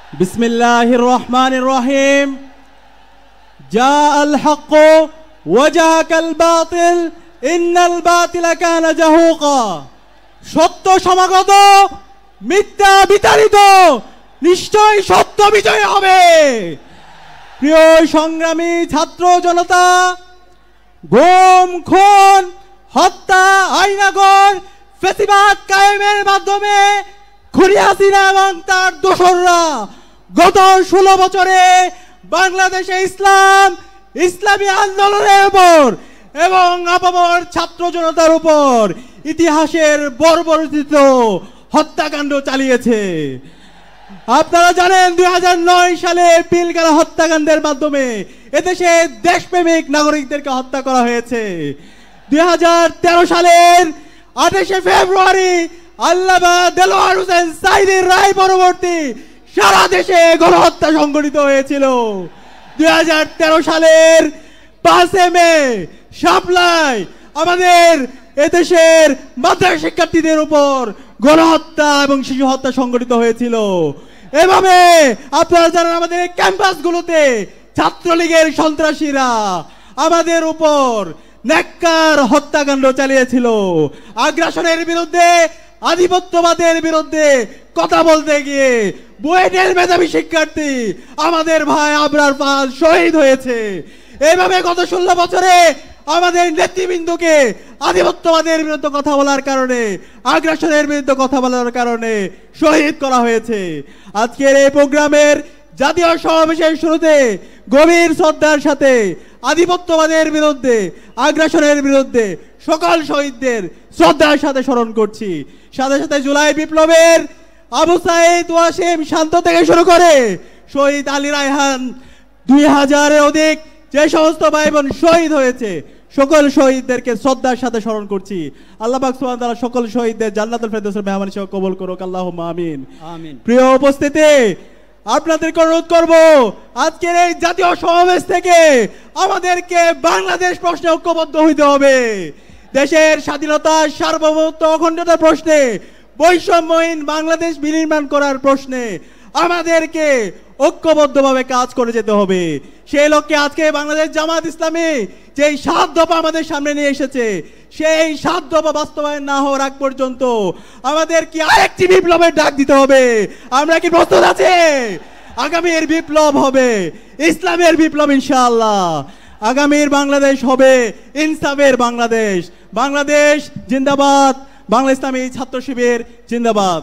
बिस्मिल्लाहिर रहमानिर रहीम। जाअल हक़ वजहकल बातिल इन्नाल बातिला काना जहुका। সত্য সমাগত, মিথ্যা বিতাড়িত, নিশ্চয় সত্য বিজয় হবে। প্রিয় সংগ্রামী ছাত্র জনতা, গুম, খুন, হত্যা, আইনাগর ফ্যাসিবাদ কায়েমের মাধ্যমে খুনি হাসিনা এবং তার দোসররা গত 16 বছরে বাংলাদেশে ইসলামী আন্দোলনের উপর এবং আপামর ছাত্র জনতার উপর ইতিহাসের বর্বরোচিত হত্যাকাণ্ড চালিয়েছে। আপনারা জানেন 2009 সালে পিলখানা হত্যাকাণ্ডের মাধ্যমে এদেশে দেশপ্রেমিক নাগরিকদেরকে হত্যা করা হয়েছে। 2013 সালের 28 ফেব্রুয়ারি আল্লামা দেলোয়ার হোসেন সাঈদীর রায় পরবর্তী সারা দেশে গণহত্যা সংঘটিত হয়েছিল। 2013 সালের 5 মে শাপলায় আমাদের এদেশের মাদ্রাসা শিক্ষার্থীদের উপর গণহত্যা এবং শিশু হত্যা সংঘটিত হয়েছিল। এভাবে আপনারা জানেন আমাদের ক্যাম্পাসগুলোতে ছাত্রলীগের সন্ত্রাসীরা আমাদের উপর নেককার হত্যাকাণ্ড চালিয়েছিল। আগ্রাসনের বিরুদ্ধে, আধিপত্যবাদের বিরুদ্ধে কথা বলতে গিয়ে বুয়েটের মেধাবী শিক্ষার্থী আমাদের ভাই আবরার পাল শহীদ হয়েছে। এইভাবে গত 16 বছরে আমাদের নেতৃবৃন্দকে আধিপত্যবাদের বিরুদ্ধে কথা বলার কারণে, আগ্রাসনের বিরুদ্ধে কথা বলার কারণে শহীদ করা হয়েছে। আজকের এই প্রোগ্রামের জাতীয় সমাবেশের শুরুতে গভীর শ্রদ্ধার সাথে আধিপত্যবাদের বিরুদ্ধে, আগ্রাসনের বিরুদ্ধে সকল শহীদদের শ্রদ্ধার সাথে স্মরণ করছি। সাথে সাথে জুলাই বিপ্লবের আবু সাঈদ ওয়াসিম শান্ত থেকে শুরু করে শহীদ আলী রায়হান 2000-এর অধিক যে সমস্ত ভাই বোন শহীদ হয়েছে সকল শহীদদেরকে শ্রদ্ধার সাথে স্মরণ করছি। আল্লাহ পাক সুবহানাহু ওয়া তাআলা সকল শহীদদের জান্নাতুল ফেরদৌসের মেহমান হিসেবে কবুল করুক। আল্লাহুম্মা আমিন। আমিন। প্রিয় উপস্থিতি, আপনাদেরকে অনুরোধ করব আজকের এই জাতীয় সমাবেশ থেকে আমাদেরকে বাংলাদেশ প্রশ্নে ঐক্যবদ্ধ হইতে হবে। দেশের স্বাধীনতা, সার্বভৌমত্ব, অখণ্ডতার প্রশ্নে, বৈষম্যহীন বাংলাদেশ বিনির্মাণ করার প্রশ্নে আমাদেরকে ঐক্যবদ্ধভাবে কাজ করে যেতে হবে। সেই লক্ষ্যে আজকে বাংলাদেশ জামাত ইসলামী যেই 7 দফা আমাদের সামনে নিয়ে এসেছে, সেই 7 দফা বাস্তবায়ন না হওয়ার আগ পর্যন্ত আমাদের কি আরেকটি বিপ্লবের ডাক দিতে হবে। আমরা কি প্রস্তুত আছি? আগামীর বিপ্লব হবে ইসলামের বিপ্লব ইনশাআল্লাহ। আগামীর বাংলাদেশ হবে ইনসাফের বাংলাদেশ। বাংলাদেশ জিন্দাবাদ। বাংলা ইসলামী ছাত্র শিবির জিন্দাবাদ।